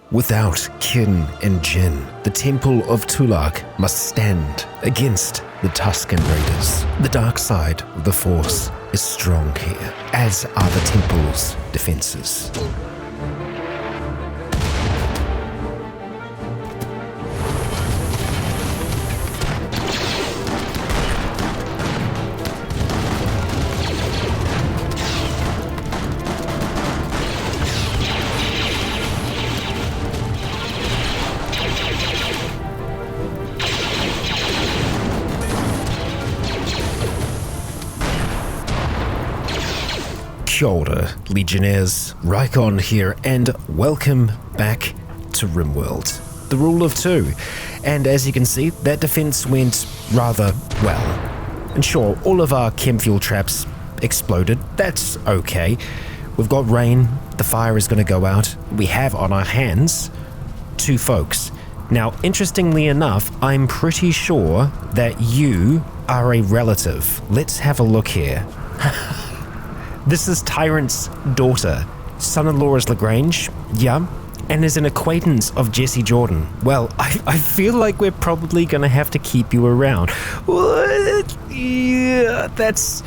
Without kin and Jin, the Temple of Tulak must stand against the Tusken Raiders. The dark side of the Force is strong here, as are the Temple's defenses. Kia ora, Legionnaires, Rycon here, and welcome back to RimWorld, the rule of two. And as you can see, that defense went rather well. And sure, all of our chem fuel traps exploded, that's okay. We've got rain, the fire is going to go out. We have on our hands 2 folks. Now, interestingly enough, I'm pretty sure that you are a relative. Let's have a look here. This is Tyrant's daughter. Son-in-law is Lagrange, yeah, and is an acquaintance of Jesse Jordan. Well, I feel like we're probably gonna have to keep you around. What? Yeah, that's...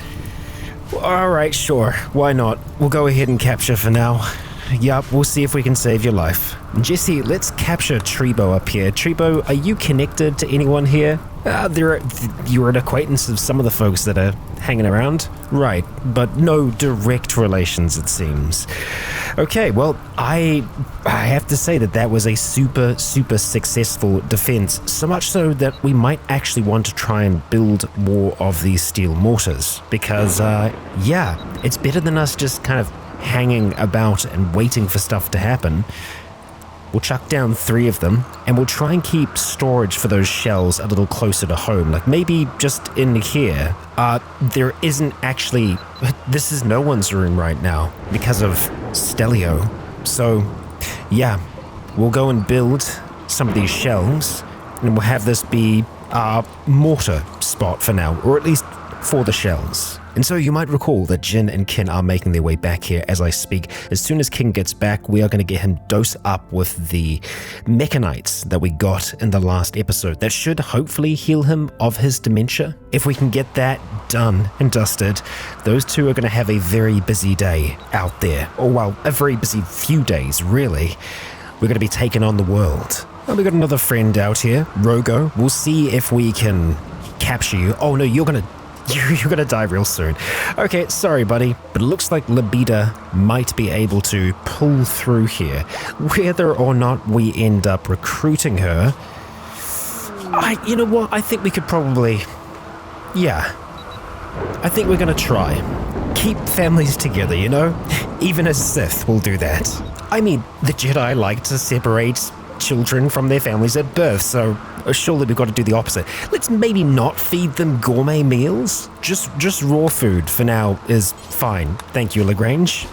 Alright, sure, why not? We'll go ahead and capture for now. Yup, we'll see if we can save your life. Jesse, let's capture Trebo up here. Trebo, are you connected to anyone here? You're an acquaintance of some of the folks that are hanging around. Right, but no direct relations, it seems. Okay, well, I have to say that was a super successful defense. So much so that we might actually want to try and build more of these steel mortars. Because, yeah, it's better than us just kind of hanging about and waiting for stuff to happen. We'll chuck down 3 of them, and we'll try and keep storage for those shells a little closer to home, like maybe just in here. There isn't actually... This is no one's room right now, because of Stelio. So, yeah, we'll go and build some of these shells, and we'll have this be our mortar spot for now, or at least for the shells. And so you might recall that Jin and Kin are making their way back here as I speak. As soon as Kin gets back, we are going to get him dosed up with the mechanites that we got in the last episode. That should hopefully heal him of his dementia. If we can get that done and dusted, those 2 are going to have a very busy day out there. Or well, a very busy few days, really. We're going to be taking on the world. And we got another friend out here, Rogo. We'll see if we can capture you. Oh no, you're gonna die real soon. Okay, sorry buddy, but it looks like Libida might be able to pull through here. Whether or not we end up recruiting her, you know what, I think we could probably, yeah, I think we're gonna try. Keep families together, you know? Even a Sith will do that. I mean, the Jedi like to separate children from their families at birth, so surely we've got to do the opposite. Let's maybe not feed them gourmet meals. Just raw food for now is fine. Thank you, Lagrange.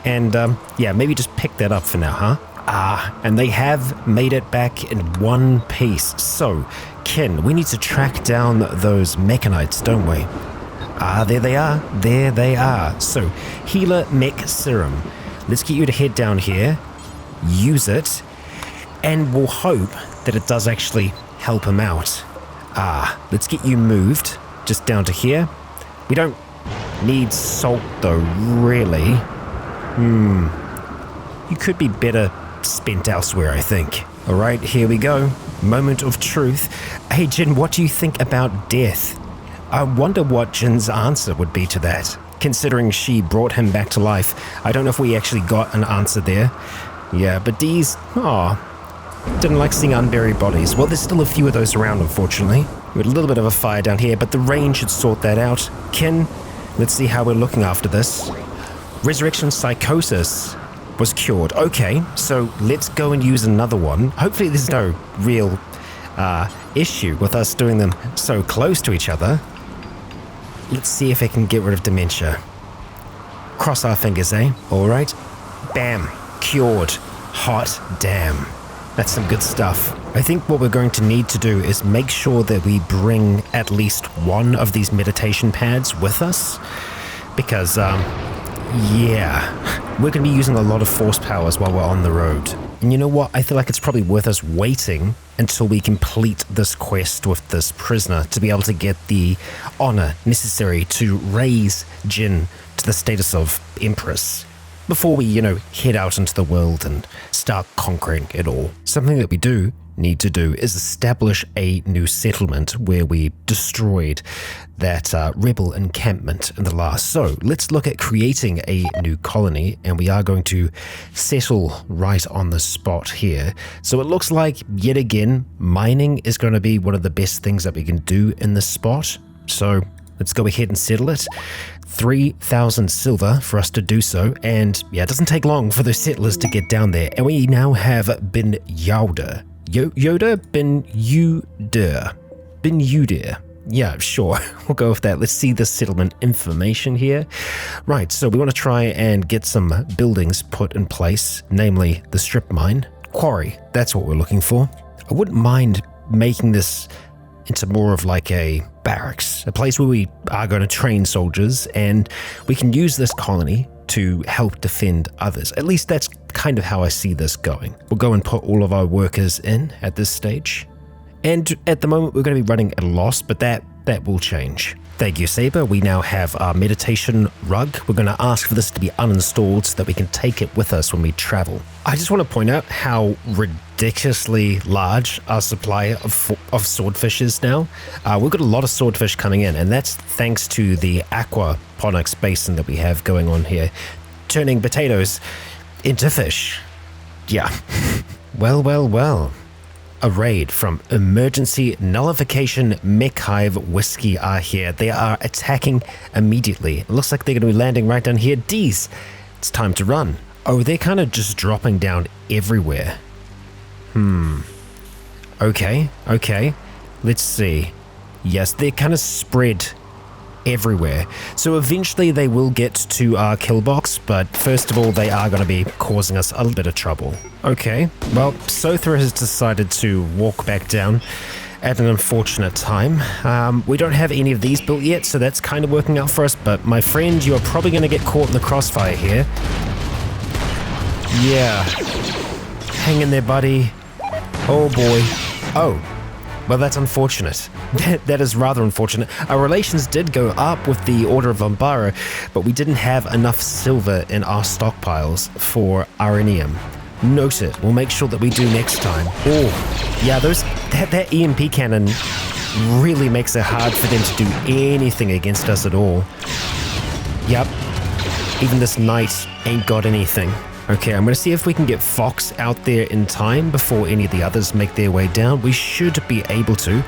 And yeah, maybe just pick that up for now, huh? And they have made it back in one piece. So, Kin, we need to track down those mechanites, don't we? There they are. There they are. So, healer mech serum. Let's get you to head down here, use it, and we'll hope that it does actually help him out. Let's get you moved just down to here. We don't need salt though, really. You could be better spent elsewhere, I think. Alright, here we go. Moment of truth. Hey Jin, what do you think about death? I wonder what Jin's answer would be to that, considering she brought him back to life. I don't know if we actually got an answer there. Yeah, but Dee's... didn't like seeing unburied bodies. Well, there's still a few of those around, unfortunately. We had a little bit of a fire down here, but the rain should sort that out. Kin, let's see how we're looking after this. Resurrection psychosis was cured. Okay, so let's go and use another one. Hopefully there's no real issue with us doing them so close to each other. Let's see if I can get rid of dementia. Cross our fingers, eh? Alright. Bam. Cured. Hot damn. That's some good stuff. I think what we're going to need to do is make sure that we bring at least one of these meditation pads with us. Because, yeah, we're going to be using a lot of force powers while we're on the road. And you know what? I feel like it's probably worth us waiting until we complete this quest with this prisoner to be able to get the honor necessary to raise Jin to the status of Empress before we, head out into the world and start conquering it all. Something that we do need to do is establish a new settlement where we destroyed that rebel encampment in the last. So let's look at creating a new colony, and we are going to settle right on the spot here. So it looks like, yet again, mining is going to be one of the best things that we can do in this spot. So let's go ahead and settle it. 3,000 silver for us to do so, and yeah, it doesn't take long for the settlers to get down there. And we now have Bin Yoda. Bin Yudir. Yeah, sure. We'll go with that. Let's see the settlement information here. Right, so we want to try and get some buildings put in place, namely the strip mine. Quarry, that's what we're looking for. I wouldn't mind making this into more of like a barracks, a place where we are going to train soldiers, and we can use this colony to help defend others. At least that's kind of how I see this going. We'll go and put all of our workers in at this stage. And at the moment, we're going to be running at a loss, but that will change. Thank you, Saber. We now have our meditation rug. We're going to ask for this to be uninstalled so that we can take it with us when we travel. I just want to point out how ridiculously large our supply of swordfish is now. We've got a lot of swordfish coming in, and that's thanks to the aquaponics basin that we have going on here, turning potatoes into fish. Yeah. Well. A raid from Emergency Nullification Mech Hive Whiskey are here. They are attacking immediately. It looks like they're going to be landing right down here. D's, it's time to run. Oh, they're kind of just dropping down everywhere. Okay. Let's see. Yes, they're kind of spread everywhere. So eventually they will get to our kill box, but first of all, they are going to be causing us a little bit of trouble. Okay, well, Sothra has decided to walk back down at an unfortunate time. We don't have any of these built yet, so that's kind of working out for us, but my friend, you are probably going to get caught in the crossfire here. Yeah. Hang in there, buddy. Oh boy. Oh. Well, that's unfortunate. That is rather unfortunate. Our relations did go up with the Order of Umbara, but we didn't have enough silver in our stockpiles for Arenium. Note it. We'll make sure that we do next time. Oh, yeah, that EMP cannon really makes it hard for them to do anything against us at all. Yep. Even this knight ain't got anything. Okay, I'm going to see if we can get Fox out there in time before any of the others make their way down. We should be able to.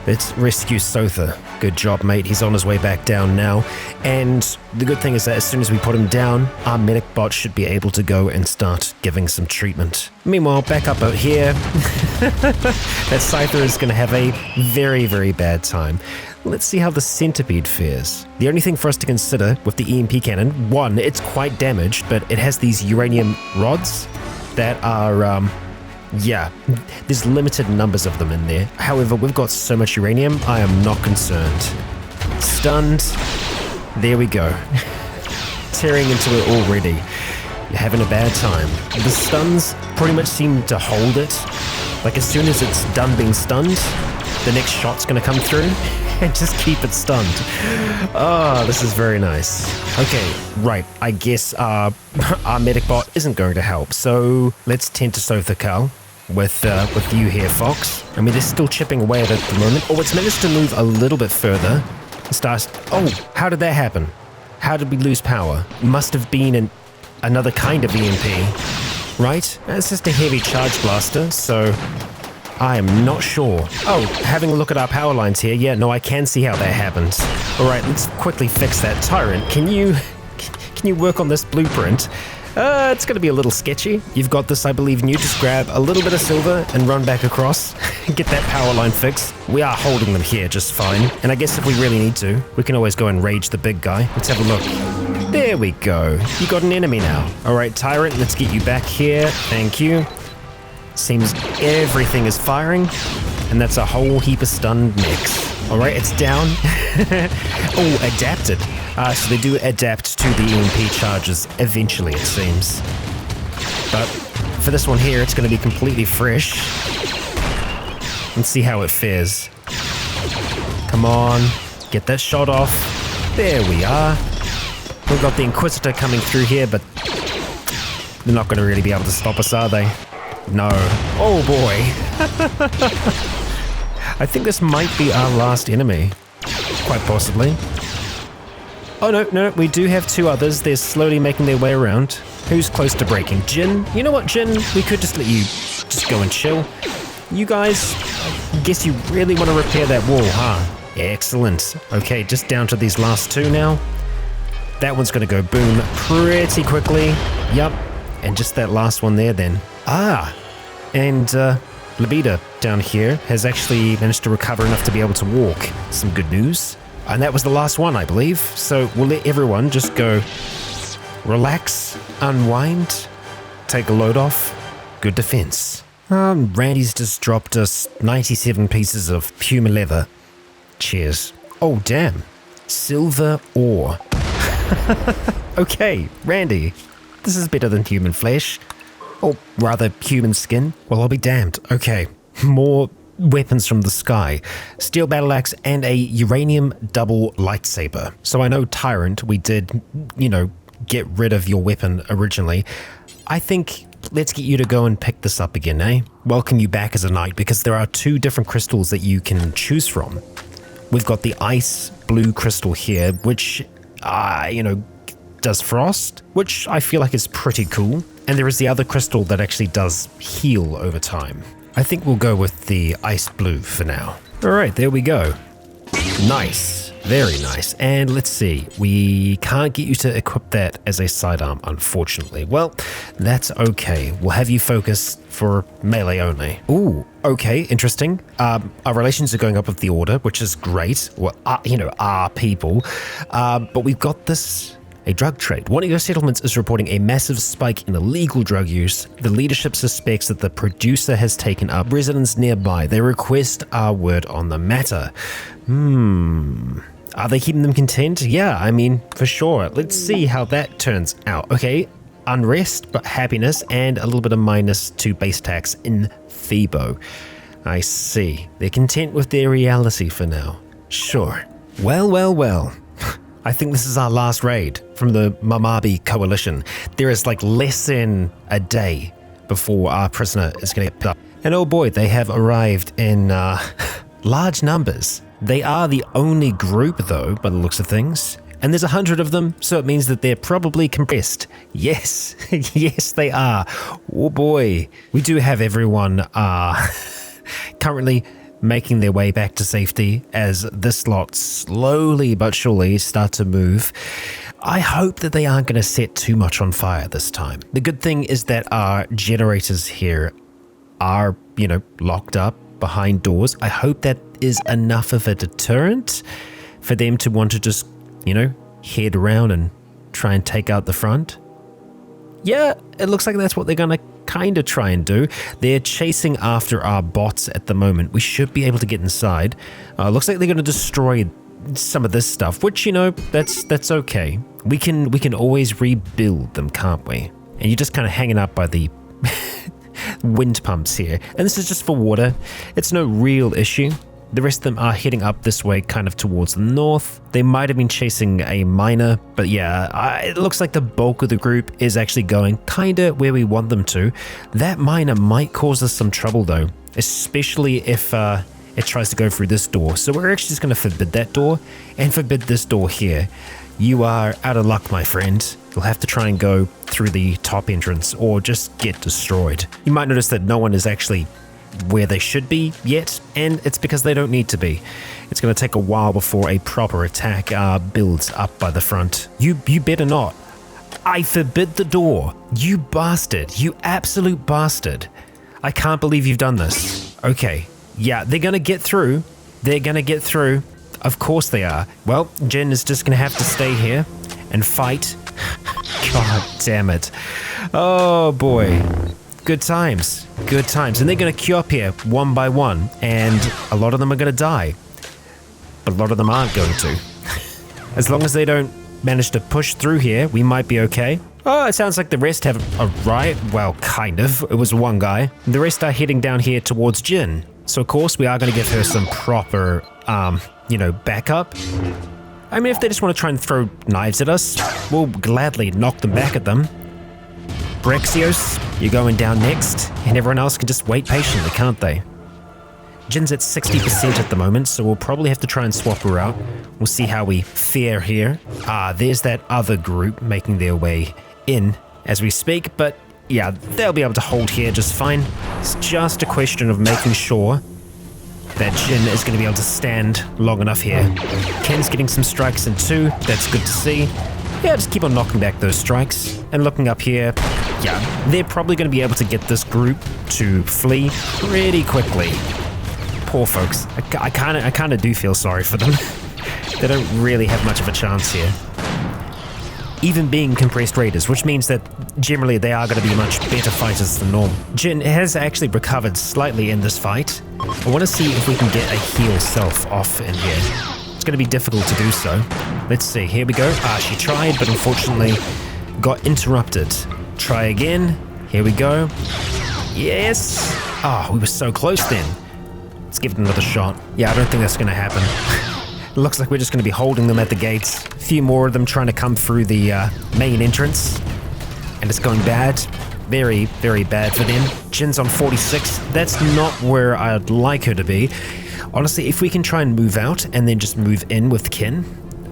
Let's rescue Sotha. Good job, mate. He's on his way back down now. And the good thing is that as soon as we put him down, our medic bot should be able to go and start giving some treatment. Meanwhile, back up out here, that Scyther is going to have a very, very bad time. Let's see how the centipede fares. The only thing for us to consider with the EMP cannon, one, it's quite damaged, but it has these uranium rods that are, yeah, there's limited numbers of them in there. However, we've got so much uranium, I am not concerned. Stunned. There we go. Tearing into it already. You're having a bad time. The stuns pretty much seem to hold it. Like as soon as it's done being stunned, the next shot's going to come through and just keep it stunned. Oh, this is very nice. Okay, right. I guess our medic bot isn't going to help. So let's tend to Sothakal with you here, Fox. I mean, they're still chipping away at it at the moment. Oh, it's managed to move a little bit further. Oh, how did that happen? How did we lose power? Must have been another kind of EMP, right? It's just a heavy charge blaster, so I am not sure. Oh, having a look at our power lines here. Yeah, no, I can see how that happens. All right, let's quickly fix that. Tyrant, can you work on this blueprint? It's going to be a little sketchy. You've got this, I believe, and you just grab a little bit of silver and run back across. Get that power line fixed. We are holding them here just fine. And I guess if we really need to, we can always go and rage the big guy. Let's have a look. There we go. You got an enemy now. All right, Tyrant, let's get you back here. Thank you. Seems everything is firing, and that's a whole heap of stunned mechs. All right, it's down. Oh, adapted. So they do adapt to the EMP charges eventually, it seems. But for this one here, it's going to be completely fresh. Let's see how it fares. Come on, get that shot off. There we are. We've got the Inquisitor coming through here, but they're not going to really be able to stop us, are they? No. Oh boy. I think this might be our last enemy. Quite possibly. Oh no, we do have two others. They're slowly making their way around. Who's close to breaking? Jin? You know what, Jin? We could just let you just go and chill. You guys, I guess you really want to repair that wall, huh? Excellent. Okay, just down to these last two now. That one's going to go boom pretty quickly. Yup. And just that last one there then. And Labida down here has actually managed to recover enough to be able to walk. Some good news. And that was the last one, I believe. So we'll let everyone just go relax, unwind, take a load off. Good defense. Randy's just dropped us 97 pieces of puma leather. Cheers. Oh, damn. Silver ore. Okay, Randy. This is better than human flesh. Or rather, human skin. Well, I'll be damned. Okay, more weapons from the sky. Steel battle axe and a uranium double lightsaber. So I know, Tyrant, we did, get rid of your weapon originally. I think let's get you to go and pick this up again, eh? Welcome you back as a knight, because there are two different crystals that you can choose from. We've got the ice blue crystal here, which, does frost, which I feel like is pretty cool. And there is the other crystal that actually does heal over time. I think we'll go with the ice blue for now. All right, there we go. Nice, very nice. And let's see, we can't get you to equip that as a sidearm, unfortunately. Well, that's okay. We'll have you focus for melee only. Ooh, okay, interesting. Our relations are going up with the Order, which is great. Well, our people. But we've got this... a drug trade. One of your settlements is reporting a massive spike in illegal drug use. The leadership suspects that the producer has taken up residents nearby. They request our word on the matter. Are they keeping them content? Yeah, I mean, for sure. Let's see how that turns out. Okay, unrest, but happiness, and a little bit of -2 base tax in Thebo. I see. They're content with their reality for now. Sure. Well. I think this is our last raid from the Mamabi coalition. There is like less than a day before our prisoner is going to get picked up. And oh boy, they have arrived in large numbers. They are the only group though, by the looks of things. And there's 100 of them, so it means that they're probably compressed. Yes, yes they are. Oh boy. We do have everyone currently making their way back to safety as this lot slowly but surely start to move. I hope that they aren't going to set too much on fire this time. The good thing is that our generators here are, locked up behind doors. I hope that is enough of a deterrent for them to want to just, head around and try and take out the front. Yeah, it looks like that's what they're going to kind of try and do. They're chasing after our bots at the moment. We should be able to get inside. Looks like they're going to destroy some of this stuff, which, that's okay. We can always rebuild them, can't we? And you're just kind of hanging up by the wind pumps here. And this is just for water. It's no real issue. The rest of them are heading up this way, kind of towards the north. They might have been chasing a miner, but yeah, it looks like the bulk of the group is actually going kind of where we want them to. That miner might cause us some trouble though, especially if it tries to go through this door. So we're actually just going to forbid that door and forbid this door here. You are out of luck, my friend. You'll have to try and go through the top entrance or just get destroyed. You might notice that no one is actually where they should be yet, and it's because they don't need to be. It's going to take a while before a proper attack builds up by the front. You better not. I forbid the door. You bastard. You absolute bastard. I can't believe you've done this. Okay. Yeah, they're going to get through. They're going to get through. Of course they are. Well, Jen is just going to have to stay here and fight. God damn it. Oh boy. Good times. Good times. And they're going to queue up here one by one, and a lot of them are going to die. But a lot of them aren't going to. As long as they don't manage to push through here, we might be okay. Oh, it sounds like the rest have arrived. Well, kind of. It was one guy. The rest are heading down here towards Jin. So, of course, we are going to give her some proper, backup. I mean, if they just want to try and throw knives at us, we'll gladly knock them back at them. Brexios, you're going down next, and everyone else can just wait patiently, can't they? Jin's at 60% at the moment, so we'll probably have to try and swap her out. We'll see how we fare here. There's that other group making their way in as we speak, but yeah, they'll be able to hold here just fine. It's just a question of making sure that Jin is going to be able to stand long enough here. Ken's getting some strikes in too, that's good to see. Yeah, just keep on knocking back those strikes. And looking up here, yeah, they're probably going to be able to get this group to flee pretty quickly. Poor folks. I kind of do feel sorry for them. They don't really have much of a chance here. Even being compressed raiders, which means that generally they are going to be much better fighters than normal. Jin has actually recovered slightly in this fight. I want to see if we can get a heal self off in here. It's going to be difficult to do so. Let's see, here we go. She tried, but unfortunately got interrupted. Try again. Here we go. Yes. We were so close then. Let's give it another shot. Yeah, I don't think that's going to happen. It looks like we're just going to be holding them at the gates. A few more of them trying to come through the main entrance. And it's going bad. Very, very bad for them. Jin's on 46. That's not where I'd like her to be. Honestly, if we can try and move out and then just move in with Ken,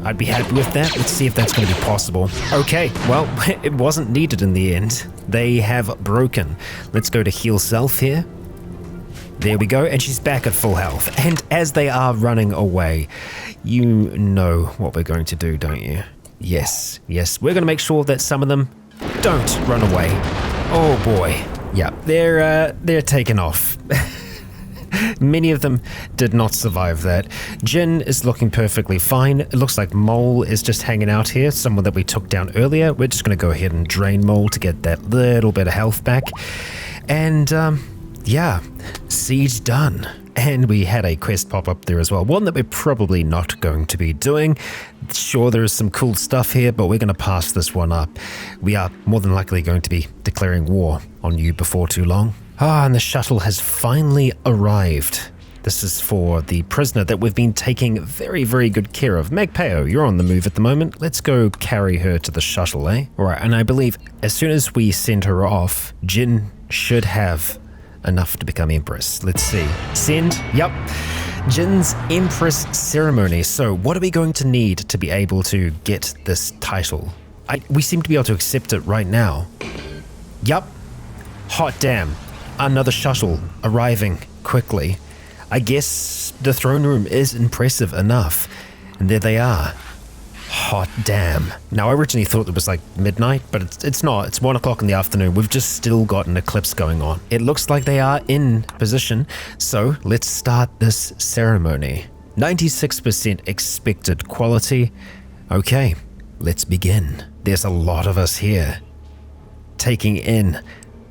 I'd be happy with that. Let's see if that's going to be possible. Okay, well, it wasn't needed in the end. They have broken. Let's go to heal self here. There we go, and she's back at full health. And as they are running away, you know what we're going to do, don't you? Yes, we're going to make sure that some of them don't run away. Oh boy. Yeah, they're taken off. Many of them did not survive that. Jin is looking perfectly fine. It looks like Mole is just hanging out here, someone that we took down earlier. We're just going to go ahead and drain Mole to get that little bit of health back. And, yeah, siege done. And we had a quest pop up there as well. One that we're probably not going to be doing. Sure, there is some cool stuff here, but we're going to pass this one up. We are more than likely going to be declaring war on you before too long. And the shuttle has finally arrived. This is for the prisoner that we've been taking very, very good care of. Magpeo, you're on the move at the moment. Let's go carry her to the shuttle, eh? All right, and I believe as soon as we send her off, Jin should have enough to become Empress. Let's see. Send. Yep. Jin's Empress ceremony. So what are we going to need to be able to get this title? We seem to be able to accept it right now. Yup. Hot damn. Another shuttle arriving quickly. I guess the throne room is impressive enough. And there they are. Hot damn. Now, I originally thought it was like midnight, but it's not. It's 1 o'clock in the afternoon. We've just still got an eclipse going on. It looks like they are in position. So let's start this ceremony. 96% expected quality. Okay, let's begin. There's a lot of us here taking in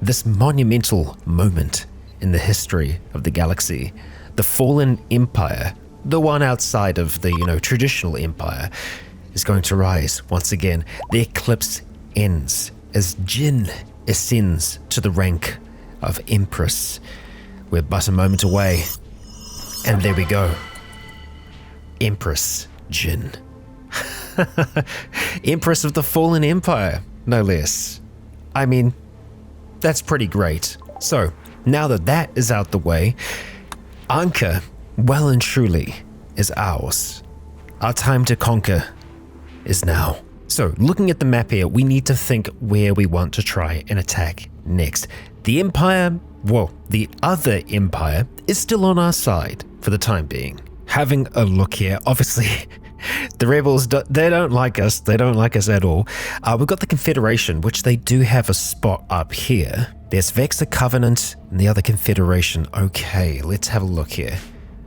this monumental moment in the history of the galaxy. The fallen empire, the one outside of the, traditional empire, is going to rise once again. The eclipse ends as Jin ascends to the rank of Empress. We're but a moment away. And there we go. Empress Jin. Empress of the fallen empire, no less. I mean, that's pretty great. So, now that that is out the way, Anka, well and truly, is ours. Our time to conquer is now. So, looking at the map here, we need to think where we want to try and attack next. The Empire, well, the other Empire, is still on our side for the time being. Having a look here, obviously, the rebels, they don't like us. They don't like us at all. We've got the Confederation, which they do have a spot up here. There's Vexa Covenant and the other Confederation. Okay, let's have a look here.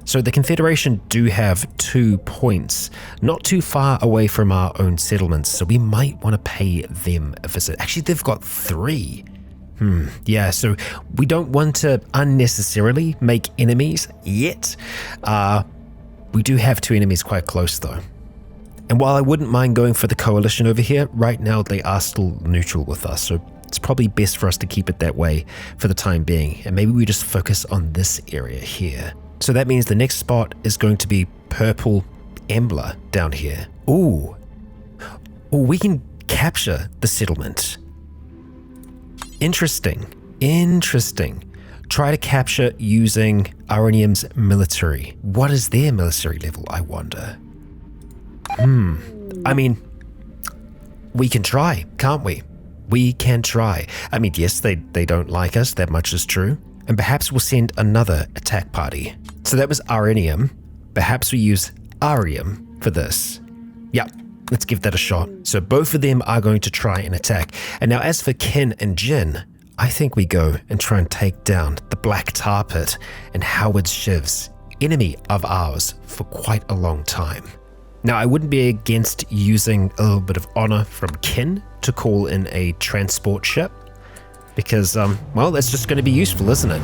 So the Confederation do have 2 points, not too far away from our own settlements, so we might want to pay them a visit. Actually, they've got 3. Yeah, so we don't want to unnecessarily make enemies yet. We do have 2 enemies quite close though. And while I wouldn't mind going for the coalition over here, right now they are still neutral with us, so it's probably best for us to keep it that way for the time being, and maybe we just focus on this area here. So that means the next spot is going to be Purple Embler down here. Ooh, we can capture the settlement. Interesting. Try to capture using Aronium's military. What is their military level, I wonder? I mean, we can try, can't we? We can try. I mean, yes, they don't like us, that much is true. And perhaps we'll send another attack party. So that was Aronium. Perhaps we use Arium for this. Yep, let's give that a shot. So both of them are going to try and attack. And now as for Kin and Jin, I think we go and try and take down the Black Tar Pit and Howard Shiv's enemy of ours for quite a long time. Now, I wouldn't be against using a little bit of honor from Kin to call in a transport ship because, well, that's just going to be useful, isn't it?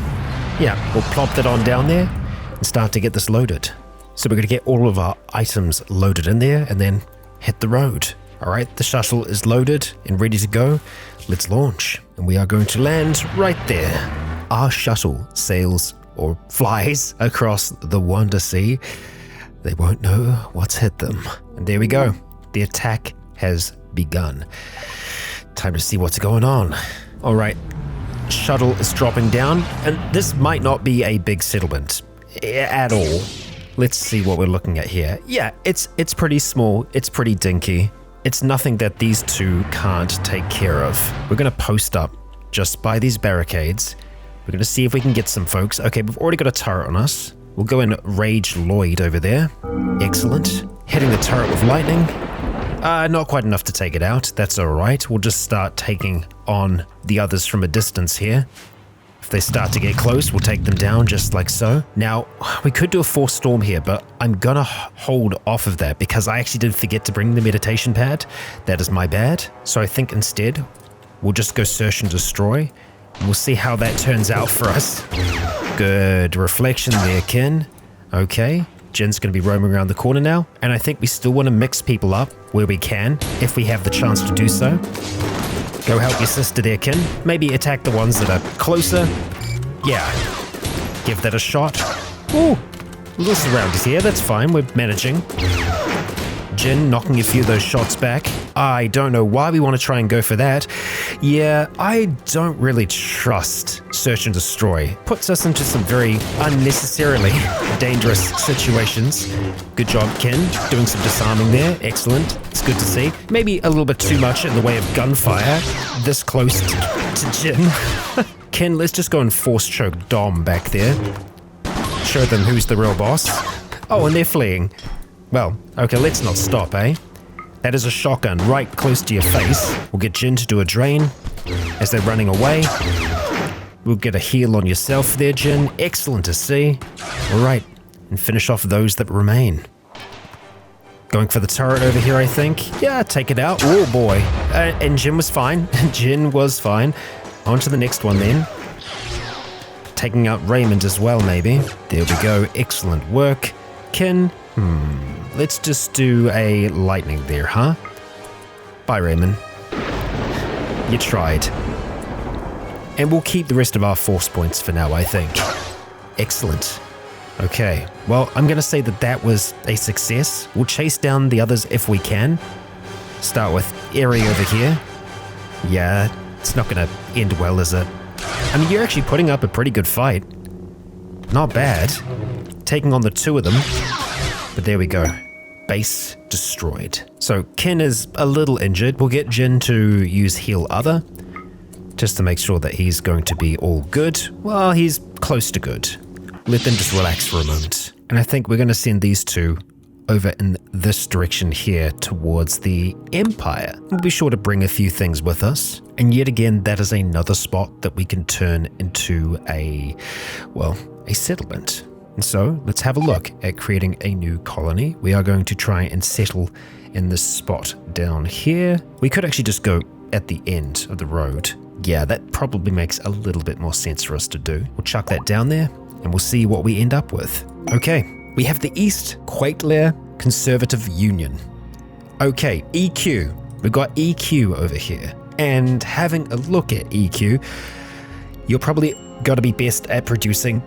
Yeah, we'll plop that on down there and start to get this loaded. So we're going to get all of our items loaded in there and then hit the road. All right, the shuttle is loaded and ready to go. Let's launch. And we are going to land right there. Our shuttle sails or flies across the Wanda Sea. They won't know what's hit them. And there we go. The attack has begun. Time to see what's going on. All right, shuttle is dropping down, and this might not be a big settlement at all. Let's see what we're looking at here. Yeah, it's pretty small. It's pretty dinky. It's nothing that these two can't take care of. We're going to post up just by these barricades. We're going to see if we can get some folks. Okay, we've already got a turret on us. We'll go and Rage Lloyd over there. Excellent. Hitting the turret with lightning. Not quite enough to take it out. That's all right. We'll just start taking on the others from a distance here. If they start to get close, we'll take them down just like so. Now, we could do a force storm here, but I'm gonna hold off of that because I actually did forget to bring the meditation pad. That is my bad. So I think instead, we'll just go search and destroy. And we'll see how that turns out for us. Good reflection there, Kin. Okay, Jin's going to be roaming around the corner now, and I think we still want to mix people up where we can, if we have the chance to do so. Go help your sister there, Kin. Maybe attack the ones that are closer. Yeah, give that a shot. Ooh, little surrounders here, that's fine, we're managing. Jin knocking a few of those shots back. I don't know why we want to try and go for that. Yeah, I don't really trust Search and Destroy. Puts us into some very unnecessarily dangerous situations. Good job, Kin. Doing some disarming there. Excellent. It's good to see. Maybe a little bit too much in the way of gunfire. This close to Jin. Kin, let's just go and force choke Dom back there. Show them who's the real boss. Oh, and they're fleeing. Well, okay, let's not stop, eh? That is a shotgun right close to your face. We'll get Jin to do a drain as they're running away. We'll get a heal on yourself there, Jin. Excellent to see. All right, and finish off those that remain. Going for the turret over here, I think. Yeah, take it out. Oh, boy. And Jin was fine. Jin was fine. On to the next one, then. Taking out Raymond as well, maybe. There we go. Excellent work. Kin. Let's just do a lightning there, huh? Bye, Raymond. You tried. And we'll keep the rest of our force points for now, I think. Excellent. Okay, well, I'm going to say that that was a success. We'll chase down the others if we can. Start with Eri over here. Yeah, it's not going to end well, is it? I mean, you're actually putting up a pretty good fight. Not bad. Taking on the two of them. But there we go. Base destroyed. So Kin is a little injured. We'll get Jin to use heal other, just to make sure that he's going to be all good. Well, he's close to good. Let them just relax for a moment. And I think we're going to send these two over in this direction here towards the Empire. We'll be sure to bring a few things with us. And yet again, that is another spot that we can turn into a settlement. And so let's have a look at creating a new colony. We are going to try and settle in this spot down here. We could actually just go at the end of the road. Yeah, that probably makes a little bit more sense for us to do. We'll chuck that down there and we'll see what we end up with. Okay, we have the East Quaitlair Conservative Union. Okay, EQ. We've got EQ over here. And having a look at EQ, you're probably got to be best at producing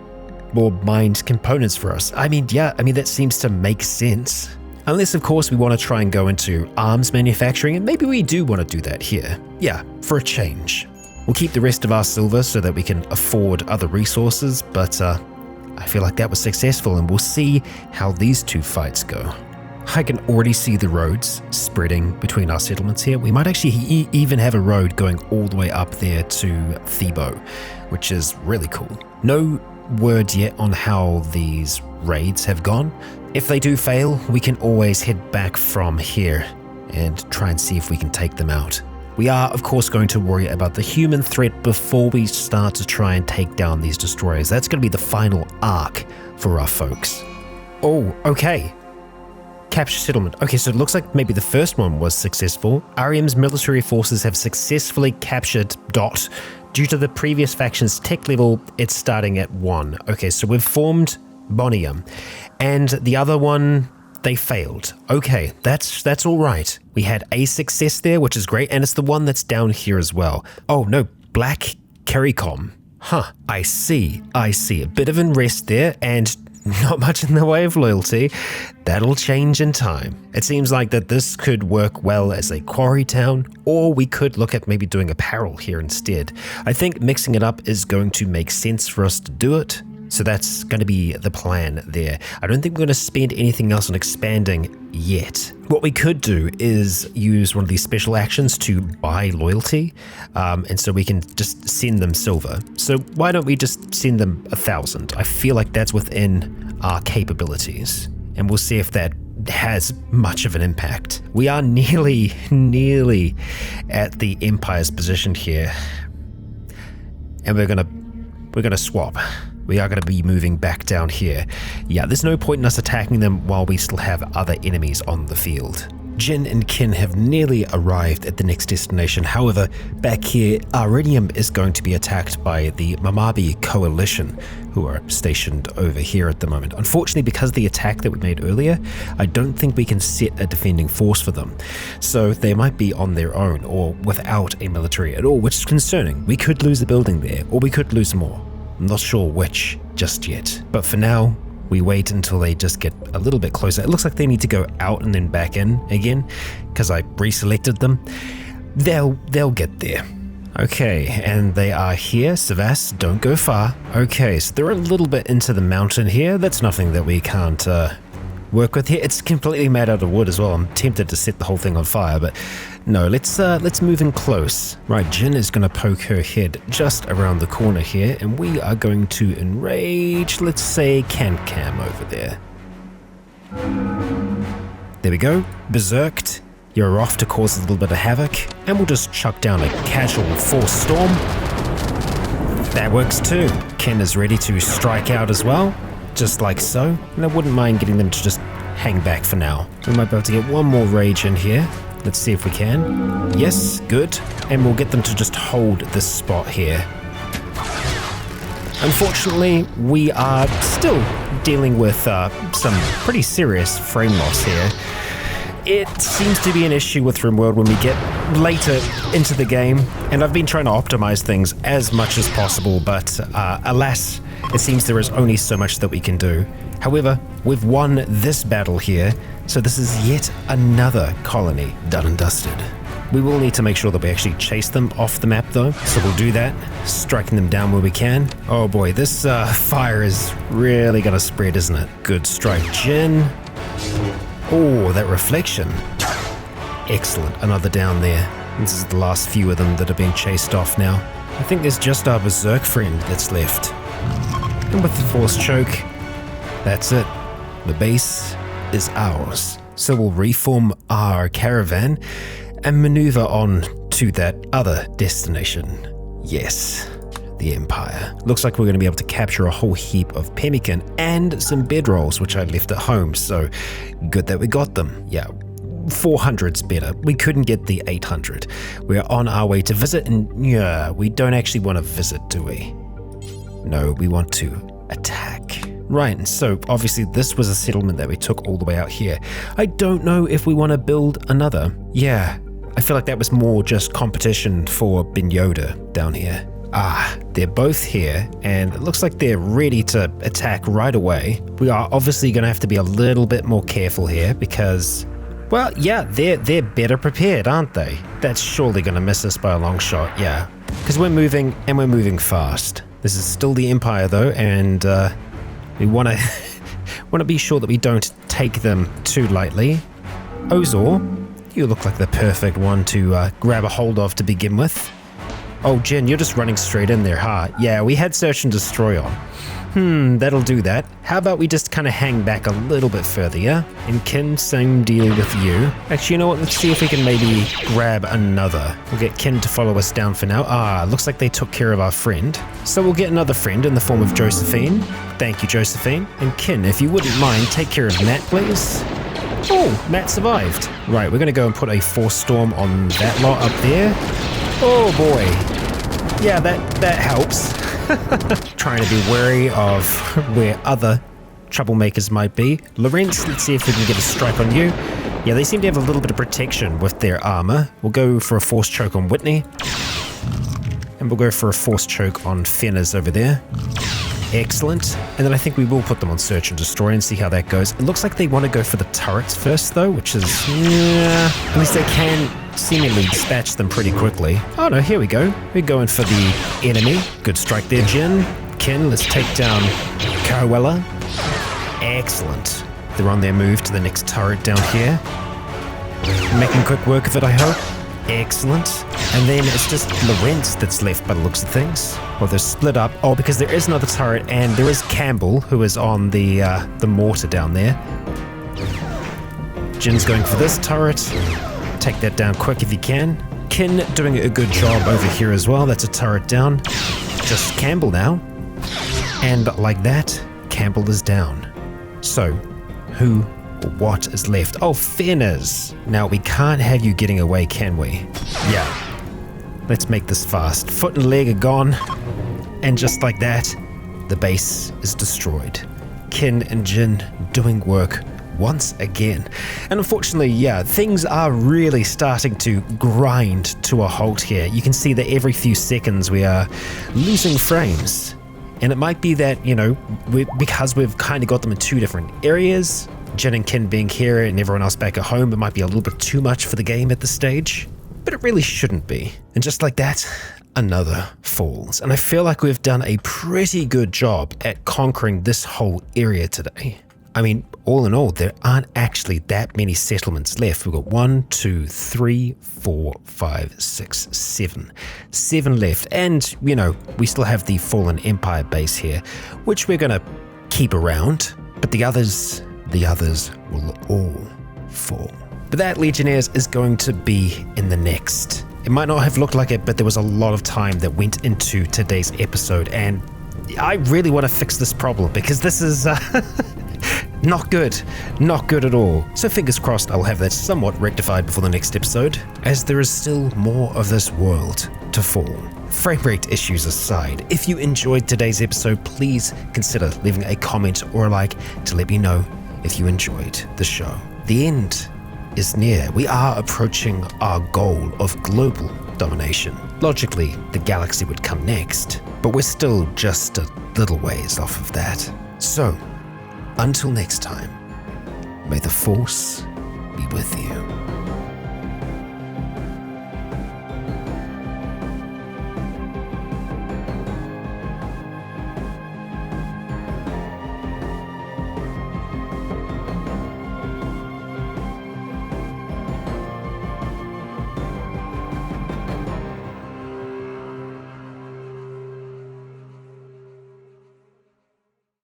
more mined components for us. I mean, that seems to make sense. Unless, of course, we want to try and go into arms manufacturing, and maybe we do want to do that here. Yeah, for a change. We'll keep the rest of our silver so that we can afford other resources, but I feel like that was successful, and we'll see how these two fights go. I can already see the roads spreading between our settlements here. We might actually even have a road going all the way up there to Thebo, which is really cool. No word yet on how these raids have gone. If they do fail, we can always head back from here and try and see if we can take them out. We are, of course, going to worry about the human threat before we start to try and take down these destroyers. That's going to be the final arc for our folks. Oh, okay. Capture settlement. Okay, so it looks like maybe the first one was successful. REM's military forces have successfully captured Dot. Due to the previous faction's tech level, it's starting at 1. Okay, so we've formed Bonium. And the other one, they failed. Okay, that's all right. We had a success there, which is great, and it's the one that's down here as well. Oh no, Black Caricom. Huh, I see. A bit of unrest there, and not much in the way of loyalty. That'll change in time. It seems like that this could work well as a quarry town, or we could look at maybe doing apparel here instead. I think mixing it up is going to make sense for us to do it. So that's going to be the plan there. I don't think we're going to spend anything else on expanding yet. What we could do is use one of these special actions to buy loyalty, and so we can just send them silver. So why don't we just send them 1,000? I feel like that's within our capabilities, and we'll see if that has much of an impact. We are nearly at the Empire's position here, and we're gonna swap. We are going to be moving back down here. Yeah, there's no point in us attacking them while we still have other enemies on the field. Jin and Kin have nearly arrived at the next destination. However, back here, Iridium is going to be attacked by the Mamabi Coalition, who are stationed over here at the moment. Unfortunately, because of the attack that we made earlier, I don't think we can set a defending force for them. So they might be on their own or without a military at all, which is concerning. We could lose a building there, or we could lose more. I'm not sure which just yet, but for now, we wait until they just get a little bit closer. It looks like they need to go out and then back in again, because I reselected them. They'll get there. Okay, and they are here. Savas, don't go far. Okay, so they're a little bit into the mountain here. That's nothing that we can't work with here. It's completely made out of wood as well. I'm tempted to set the whole thing on fire, but no, let's move in close. Right, Jin is going to poke her head just around the corner here, and we are going to enrage, let's say, Cam over there. There we go. Berserked. You're off to cause a little bit of havoc, and we'll just chuck down a casual force storm. That works too. Ken is ready to strike out as well. Just like so, and I wouldn't mind getting them to just hang back for now. We might be able to get one more rage in here. Let's see if we can. Yes, good. And we'll get them to just hold this spot here. Unfortunately, we are still dealing with some pretty serious frame loss here. It seems to be an issue with RimWorld when we get later into the game, and I've been trying to optimize things as much as possible, but alas, it seems there is only so much that we can do. However, we've won this battle here, so this is yet another colony done and dusted. We will need to make sure that we actually chase them off the map though, so we'll do that, striking them down where we can. Oh boy, this fire is really gonna spread, isn't it? Good strike, Jin. Oh, that reflection. Excellent, another down there. This is the last few of them that are being chased off now. I think there's just our Berserk friend that's left. And with the Force Choke, that's it. The base is ours. So we'll reform our caravan and maneuver on to that other destination. Yes, the Empire. Looks like we're going to be able to capture a whole heap of pemmican and some bedrolls, which I left at home, so good that we got them. Yeah, 400's better. We couldn't get the 800. We're on our way to visit, and yeah, we don't actually want to visit, do we? No, we want to attack. Right, and so obviously this was a settlement that we took all the way out here. I don't know if we want to build another. Yeah, I feel like that was more just competition for Ben Yoda down here. Ah, they're both here, and it looks like they're ready to attack right away. We are obviously going to have to be a little bit more careful here because, well, yeah, they're better prepared, aren't they? That's surely going to miss us by a long shot, yeah. Because we're moving, and we're moving fast. This is still the Empire, though, and we want to be sure that we don't take them too lightly. Ozor, you look like the perfect one to grab a hold of to begin with. Oh, Jin, you're just running straight in there, huh? Yeah, we had Search and Destroy on. That'll do that. How about we just kind of hang back a little bit further, yeah? And Kin, same deal with you. Actually, you know what? Let's see if we can maybe grab another. We'll get Kin to follow us down for now. Ah, looks like they took care of our friend. So we'll get another friend in the form of Josephine. Thank you, Josephine. And Kin, if you wouldn't mind, take care of Matt, please. Oh, Matt survived. Right, we're going to go and put a Force Storm on that lot up there. Oh boy. Yeah, that helps. Trying to be wary of where other troublemakers might be. Lorenz, let's see if we can get a strike on you. Yeah, they seem to have a little bit of protection with their armor. We'll go for a Force Choke on Whitney. And we'll go for a Force Choke on Fenner's over there. Excellent. And then I think we will put them on Search and Destroy and see how that goes. It looks like they want to go for the turrets first, though, which is, yeah, at least they can seemingly dispatch them pretty quickly. Oh no, here we go. We're going for the enemy. Good strike there, Jin. Ken, let's take down Carwella. Excellent. They're on their move to the next turret down here. Making quick work of it, I hope. Excellent. And then it's just Lorenz that's left by the looks of things. Well, they're split up. Oh, because there is another turret, and there is Campbell, who is on the mortar down there. Jin's going for this turret. Take that down quick if you can. Kin doing a good job over here as well. That's a turret down. Just Campbell now. And like that, Campbell is down. So, who or what is left? Oh, Fenner's. Now, we can't have you getting away, can we? Yeah. Let's make this fast. Foot and leg are gone. And just like that, the base is destroyed. Kin and Jin doing work once again. And unfortunately, yeah, things are really starting to grind to a halt here. You can see that every few seconds we are losing frames. And it might be that, you know, because we've kind of got them in two different areas, Jin and Kin being here and everyone else back at home, it might be a little bit too much for the game at this stage. But it really shouldn't be. And just like that, another falls. And I feel like we've done a pretty good job at conquering this whole area today. I mean, all in all, there aren't actually that many settlements left. We've got 1, 2, 3, 4, 5, 6, 7. 7 left. And, you know, we still have the Fallen Empire base here, which we're going to keep around. But the others will all fall. But that, Legionnaires, is going to be in the next. It might not have looked like it, but there was a lot of time that went into today's episode, and I really want to fix this problem because this is not good at all. So fingers crossed I'll have that somewhat rectified before the next episode, as there is still more of this world to fall. Frame rate issues aside, if you enjoyed today's episode, please consider leaving a comment or a like to let me know if you enjoyed the show. The end is near. We are approaching our goal of global domination. Logically, the galaxy would come next, but we're still just a little ways off of that. So, until next time, may the Force be with you.